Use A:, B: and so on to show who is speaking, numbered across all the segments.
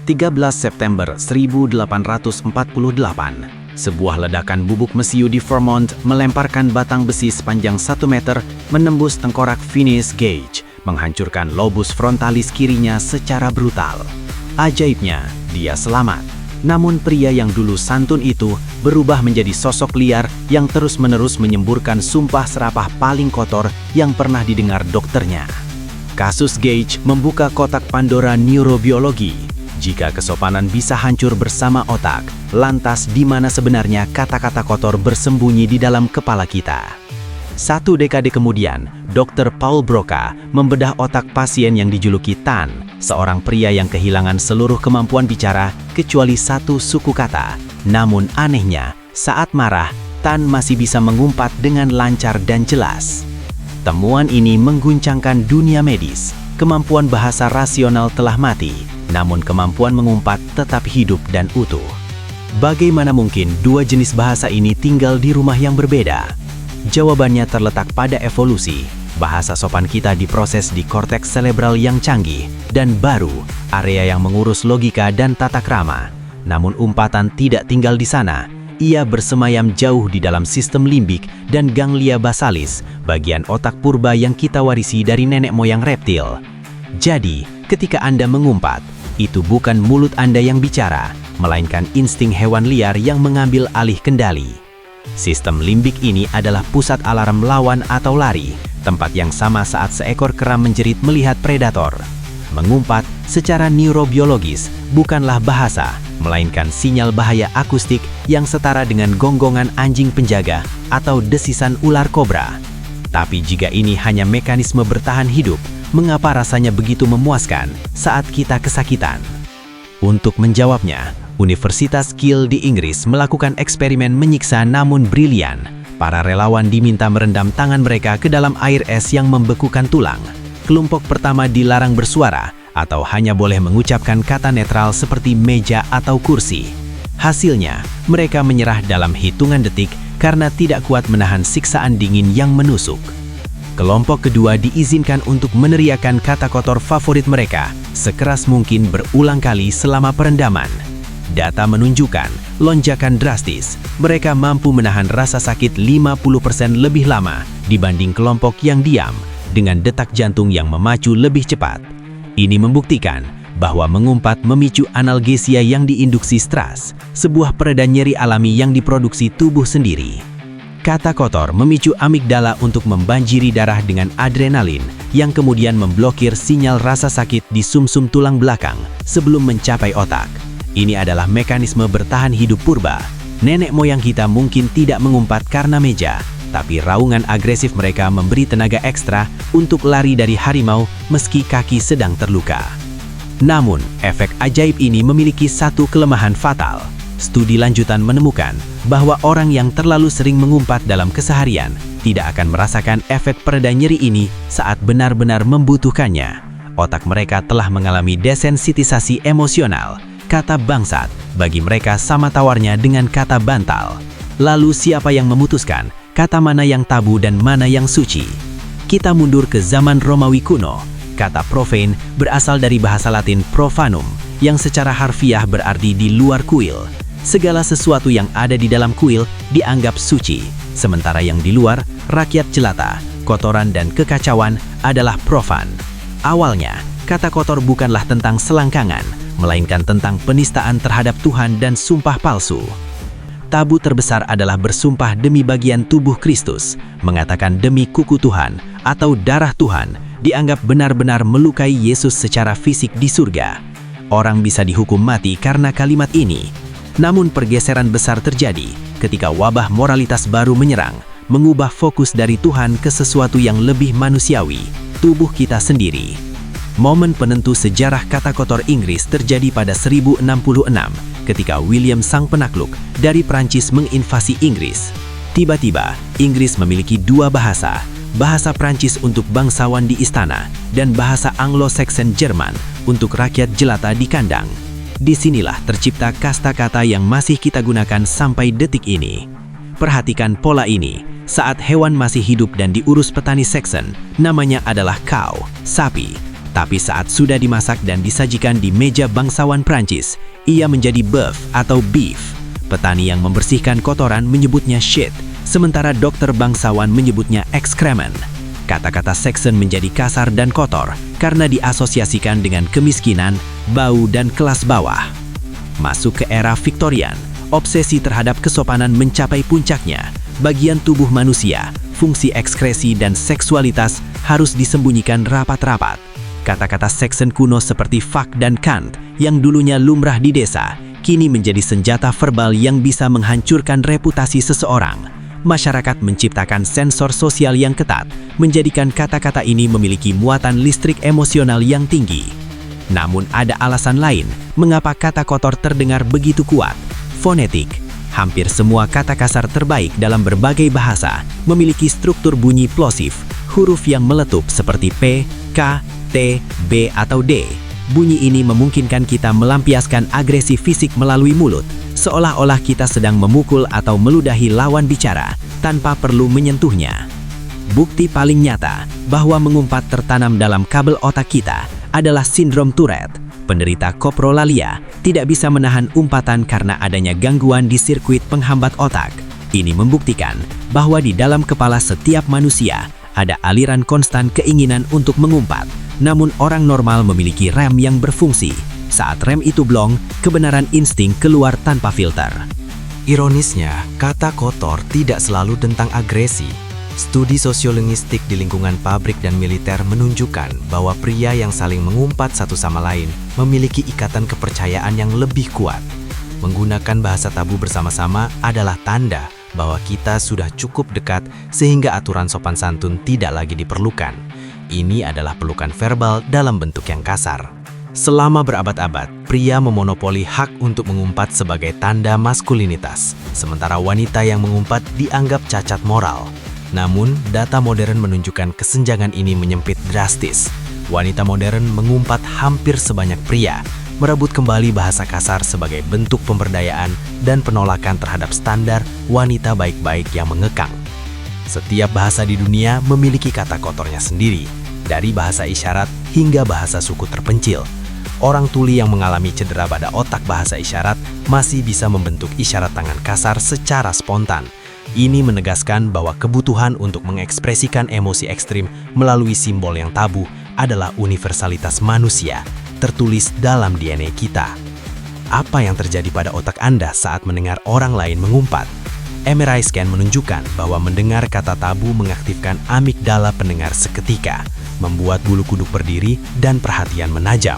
A: 13 September 1848, sebuah ledakan bubuk mesiu di Vermont melemparkan batang besi sepanjang 1 meter menembus tengkorak Phineas Gage, menghancurkan lobus frontalis kirinya secara brutal. Ajaibnya, dia selamat. Namun pria yang dulu santun itu berubah menjadi sosok liar yang terus-menerus menyemburkan sumpah serapah paling kotor yang pernah didengar dokternya. Kasus Gage membuka kotak Pandora neurobiologi. Jika kesopanan bisa hancur bersama otak, lantas di mana sebenarnya kata-kata kotor bersembunyi di dalam kepala kita? 1 dekade kemudian, Dr. Paul Broca membedah otak pasien yang dijuluki Tan, seorang pria yang kehilangan seluruh kemampuan bicara kecuali 1 suku kata. Namun anehnya, saat marah, Tan masih bisa mengumpat dengan lancar dan jelas. Temuan ini mengguncangkan dunia medis. Kemampuan bahasa rasional telah mati, namun kemampuan mengumpat tetap hidup dan utuh. Bagaimana mungkin 2 jenis bahasa ini tinggal di rumah yang berbeda? Jawabannya terletak pada evolusi. Bahasa sopan kita diproses di korteks cerebral yang canggih dan baru, area yang mengurus logika dan tata krama. Namun umpatan tidak tinggal di sana. Ia bersemayam jauh di dalam sistem limbik dan ganglia basalis, bagian otak purba yang kita warisi dari nenek moyang reptil. Jadi, ketika Anda mengumpat, itu bukan mulut Anda yang bicara, melainkan insting hewan liar yang mengambil alih kendali. Sistem limbik ini adalah pusat alarm lawan atau lari, tempat yang sama saat seekor kera menjerit melihat predator. Mengumpat secara neurobiologis bukanlah bahasa, melainkan sinyal bahaya akustik yang setara dengan gonggongan anjing penjaga atau desisan ular kobra. Tapi jika ini hanya mekanisme bertahan hidup, mengapa rasanya begitu memuaskan saat kita kesakitan? Untuk menjawabnya, Universitas Keele di Inggris melakukan eksperimen menyiksa namun brilian. Para relawan diminta merendam tangan mereka ke dalam air es yang membekukan tulang. Kelompok pertama dilarang bersuara atau hanya boleh mengucapkan kata netral seperti meja atau kursi. Hasilnya, mereka menyerah dalam hitungan detik karena tidak kuat menahan siksaan dingin yang menusuk. Kelompok kedua diizinkan untuk meneriakkan kata kotor favorit mereka sekeras mungkin berulang kali selama perendaman. Data menunjukkan lonjakan drastis. Mereka mampu menahan rasa sakit 50% lebih lama dibanding kelompok yang diam, dengan detak jantung yang memacu lebih cepat. Ini membuktikan bahwa mengumpat memicu analgesia yang diinduksi stres, sebuah pereda nyeri alami yang diproduksi tubuh sendiri. Kata kotor memicu amigdala untuk membanjiri darah dengan adrenalin yang kemudian memblokir sinyal rasa sakit di sumsum tulang belakang sebelum mencapai otak. Ini adalah mekanisme bertahan hidup purba. Nenek moyang kita mungkin tidak mengumpat karena meja, tapi raungan agresif mereka memberi tenaga ekstra untuk lari dari harimau meski kaki sedang terluka. Namun, efek ajaib ini memiliki 1 kelemahan fatal. Studi lanjutan menemukan bahwa orang yang terlalu sering mengumpat dalam keseharian tidak akan merasakan efek pereda nyeri ini saat benar-benar membutuhkannya. Otak mereka telah mengalami desensitisasi emosional. Kata bangsat bagi mereka sama tawarnya dengan kata bantal. Lalu siapa yang memutuskan kata mana yang tabu dan mana yang suci? Kita mundur ke zaman Romawi kuno. Kata profane berasal dari bahasa Latin profanum, yang secara harfiah berarti di luar kuil. Segala sesuatu yang ada di dalam kuil dianggap suci, sementara yang di luar, rakyat jelata, kotoran dan kekacauan adalah profan. Awalnya, kata kotor bukanlah tentang selangkangan, melainkan tentang penistaan terhadap Tuhan dan sumpah palsu. Tabu terbesar adalah bersumpah demi bagian tubuh Kristus, mengatakan demi kuku Tuhan atau darah Tuhan, dianggap benar-benar melukai Yesus secara fisik di surga. Orang bisa dihukum mati karena kalimat ini. Namun pergeseran besar terjadi ketika wabah moralitas baru menyerang, mengubah fokus dari Tuhan ke sesuatu yang lebih manusiawi, tubuh kita sendiri. Momen penentu sejarah kata kotor Inggris terjadi pada 1066 ketika William sang penakluk dari Prancis menginvasi Inggris. Tiba-tiba, Inggris memiliki 2 bahasa, bahasa Prancis untuk bangsawan di istana dan bahasa Anglo-Saxon Jerman untuk rakyat jelata di kandang. Disinilah tercipta kasta kata yang masih kita gunakan sampai detik ini. Perhatikan pola ini. Saat hewan masih hidup dan diurus petani Saxon, namanya adalah cow, sapi. Tapi saat sudah dimasak dan disajikan di meja bangsawan Prancis, ia menjadi bœuf atau beef. Petani yang membersihkan kotoran menyebutnya shit, sementara dokter bangsawan menyebutnya excrement. Kata-kata Saxon menjadi kasar dan kotor karena diasosiasikan dengan kemiskinan, bau, dan kelas bawah. Masuk ke era Victorian, obsesi terhadap kesopanan mencapai puncaknya. Bagian tubuh manusia, fungsi ekskresi dan seksualitas harus disembunyikan rapat-rapat. Kata-kata Saxon kuno seperti fuck dan cunt yang dulunya lumrah di desa, kini menjadi senjata verbal yang bisa menghancurkan reputasi seseorang. Masyarakat menciptakan sensor sosial yang ketat, menjadikan kata-kata ini memiliki muatan listrik emosional yang tinggi. Namun ada alasan lain mengapa kata kotor terdengar begitu kuat. Fonetik. Hampir semua kata kasar terbaik dalam berbagai bahasa memiliki struktur bunyi plosif, huruf yang meletup seperti P, K, T, B, atau D. Bunyi ini memungkinkan kita melampiaskan agresi fisik melalui mulut, seolah-olah kita sedang memukul atau meludahi lawan bicara tanpa perlu menyentuhnya. Bukti paling nyata bahwa mengumpat tertanam dalam kabel otak kita adalah sindrom Tourette. Penderita koprolalia tidak bisa menahan umpatan karena adanya gangguan di sirkuit penghambat otak. Ini membuktikan bahwa di dalam kepala setiap manusia ada aliran konstan keinginan untuk mengumpat. Namun orang normal memiliki rem yang berfungsi. Saat rem itu blong, kebenaran insting keluar tanpa filter.
B: Ironisnya, kata kotor tidak selalu tentang agresi. Studi sosiolinguistik di lingkungan pabrik dan militer menunjukkan bahwa pria yang saling mengumpat satu sama lain memiliki ikatan kepercayaan yang lebih kuat. Menggunakan bahasa tabu bersama-sama adalah tanda bahwa kita sudah cukup dekat sehingga aturan sopan santun tidak lagi diperlukan. Ini adalah pelukan verbal dalam bentuk yang kasar. Selama berabad-abad, pria memonopoli hak untuk mengumpat sebagai tanda maskulinitas, sementara wanita yang mengumpat dianggap cacat moral. Namun, data modern menunjukkan kesenjangan ini menyempit drastis. Wanita modern mengumpat hampir sebanyak pria, merebut kembali bahasa kasar sebagai bentuk pemberdayaan dan penolakan terhadap standar wanita baik-baik yang mengekang. Setiap bahasa di dunia memiliki kata kotornya sendiri, dari bahasa isyarat hingga bahasa suku terpencil. Orang tuli yang mengalami cedera pada otak bahasa isyarat masih bisa membentuk isyarat tangan kasar secara spontan. Ini menegaskan bahwa kebutuhan untuk mengekspresikan emosi ekstrim melalui simbol yang tabu adalah universalitas manusia, tertulis dalam DNA kita. Apa yang terjadi pada otak Anda saat mendengar orang lain mengumpat? MRI scan menunjukkan bahwa mendengar kata tabu mengaktifkan amigdala pendengar seketika, membuat bulu kuduk berdiri dan perhatian menajam.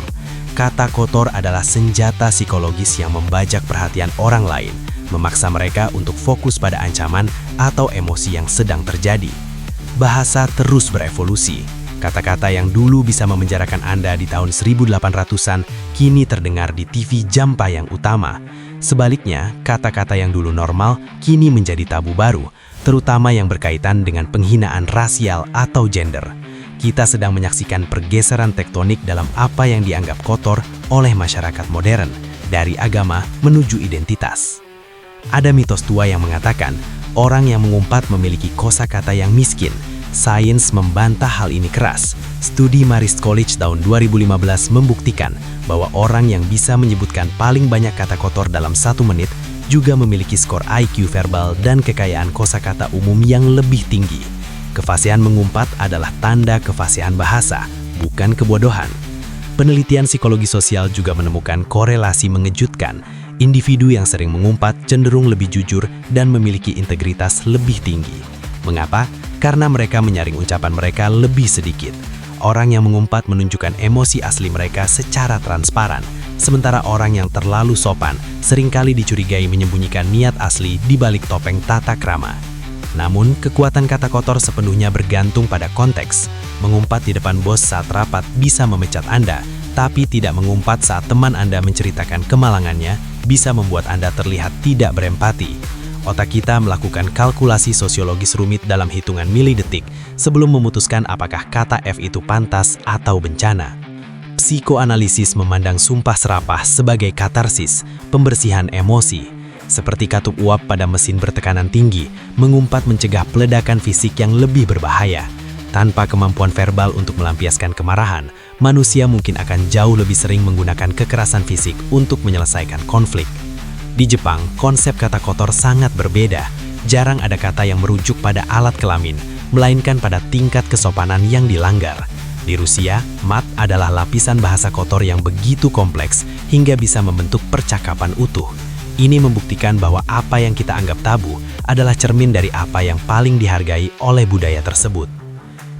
B: Kata kotor adalah senjata psikologis yang membajak perhatian orang lain, memaksa mereka untuk fokus pada ancaman atau emosi yang sedang terjadi. Bahasa terus berevolusi. Kata-kata yang dulu bisa memenjarakan Anda di tahun 1800-an kini terdengar di TV Jampayang Utama. Sebaliknya, kata-kata yang dulu normal kini menjadi tabu baru, terutama yang berkaitan dengan penghinaan rasial atau gender. Kita sedang menyaksikan pergeseran tektonik dalam apa yang dianggap kotor oleh masyarakat modern, dari agama menuju identitas. Ada mitos tua yang mengatakan orang yang mengumpat memiliki kosakata yang miskin. Sains membantah hal ini keras. Studi Marist College tahun 2015 membuktikan bahwa orang yang bisa menyebutkan paling banyak kata kotor dalam 1 menit juga memiliki skor IQ verbal dan kekayaan kosakata umum yang lebih tinggi. Kefasihan mengumpat adalah tanda kefasihan bahasa, bukan kebodohan. Penelitian psikologi sosial juga menemukan korelasi mengejutkan. Individu yang sering mengumpat cenderung lebih jujur dan memiliki integritas lebih tinggi. Mengapa? Karena mereka menyaring ucapan mereka lebih sedikit. Orang yang mengumpat menunjukkan emosi asli mereka secara transparan, sementara orang yang terlalu sopan seringkali dicurigai menyembunyikan niat asli di balik topeng tata krama. Namun, kekuatan kata kotor sepenuhnya bergantung pada konteks. Mengumpat di depan bos saat rapat bisa memecat Anda, tapi tidak mengumpat saat teman Anda menceritakan kemalangannya bisa membuat Anda terlihat tidak berempati. Otak kita melakukan kalkulasi sosiologis rumit dalam hitungan milidetik sebelum memutuskan apakah kata F itu pantas atau bencana. Psikoanalisis memandang sumpah serapah sebagai katarsis, pembersihan emosi. Seperti katup uap pada mesin bertekanan tinggi, mengumpat mencegah peledakan fisik yang lebih berbahaya. Tanpa kemampuan verbal untuk melampiaskan kemarahan, manusia mungkin akan jauh lebih sering menggunakan kekerasan fisik untuk menyelesaikan konflik. Di Jepang, konsep kata kotor sangat berbeda. Jarang ada kata yang merujuk pada alat kelamin, melainkan pada tingkat kesopanan yang dilanggar. Di Rusia, mat adalah lapisan bahasa kotor yang begitu kompleks hingga bisa membentuk percakapan utuh. Ini membuktikan bahwa apa yang kita anggap tabu adalah cermin dari apa yang paling dihargai oleh budaya tersebut.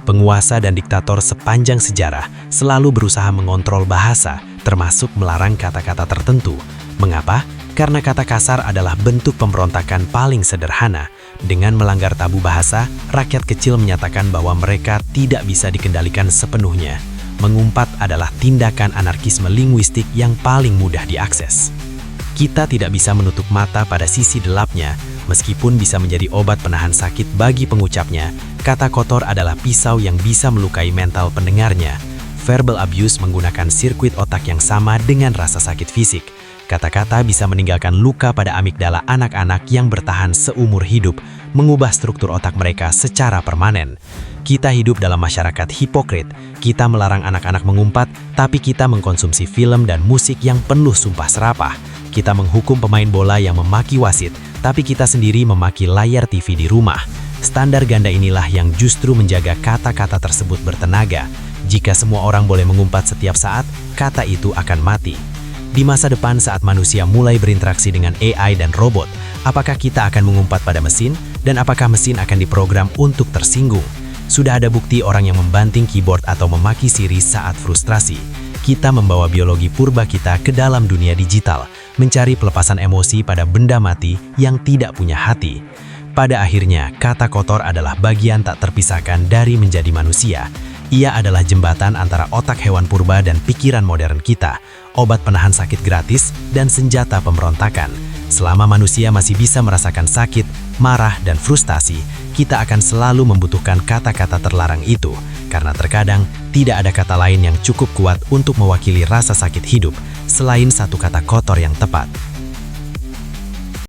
B: Penguasa dan diktator sepanjang sejarah selalu berusaha mengontrol bahasa, termasuk melarang kata-kata tertentu. Mengapa? Karena kata kasar adalah bentuk pemberontakan paling sederhana. Dengan melanggar tabu bahasa, rakyat kecil menyatakan bahwa mereka tidak bisa dikendalikan sepenuhnya. Mengumpat adalah tindakan anarkisme linguistik yang paling mudah diakses. Kita tidak bisa menutup mata pada sisi gelapnya, meskipun bisa menjadi obat penahan sakit bagi pengucapnya. Kata kotor adalah pisau yang bisa melukai mental pendengarnya. Verbal abuse menggunakan sirkuit otak yang sama dengan rasa sakit fisik. Kata-kata bisa meninggalkan luka pada amigdala anak-anak yang bertahan seumur hidup, mengubah struktur otak mereka secara permanen. Kita hidup dalam masyarakat hipokrit. Kita melarang anak-anak mengumpat, tapi kita mengkonsumsi film dan musik yang penuh sumpah serapah. Kita menghukum pemain bola yang memaki wasit, tapi kita sendiri memaki layar TV di rumah. Standar ganda inilah yang justru menjaga kata-kata tersebut bertenaga. Jika semua orang boleh mengumpat setiap saat, kata itu akan mati. Di masa depan saat manusia mulai berinteraksi dengan AI dan robot, apakah kita akan mengumpat pada mesin, dan apakah mesin akan diprogram untuk tersinggung? Sudah ada bukti orang yang membanting keyboard atau memaki Siri saat frustrasi. Kita membawa biologi purba kita ke dalam dunia digital, mencari pelepasan emosi pada benda mati yang tidak punya hati. Pada akhirnya, kata kotor adalah bagian tak terpisahkan dari menjadi manusia. Ia adalah jembatan antara otak hewan purba dan pikiran modern kita, obat penahan sakit gratis, dan senjata pemberontakan. Selama manusia masih bisa merasakan sakit, marah, dan frustasi, kita akan selalu membutuhkan kata-kata terlarang itu, karena terkadang tidak ada kata lain yang cukup kuat untuk mewakili rasa sakit hidup, selain satu kata kotor yang tepat.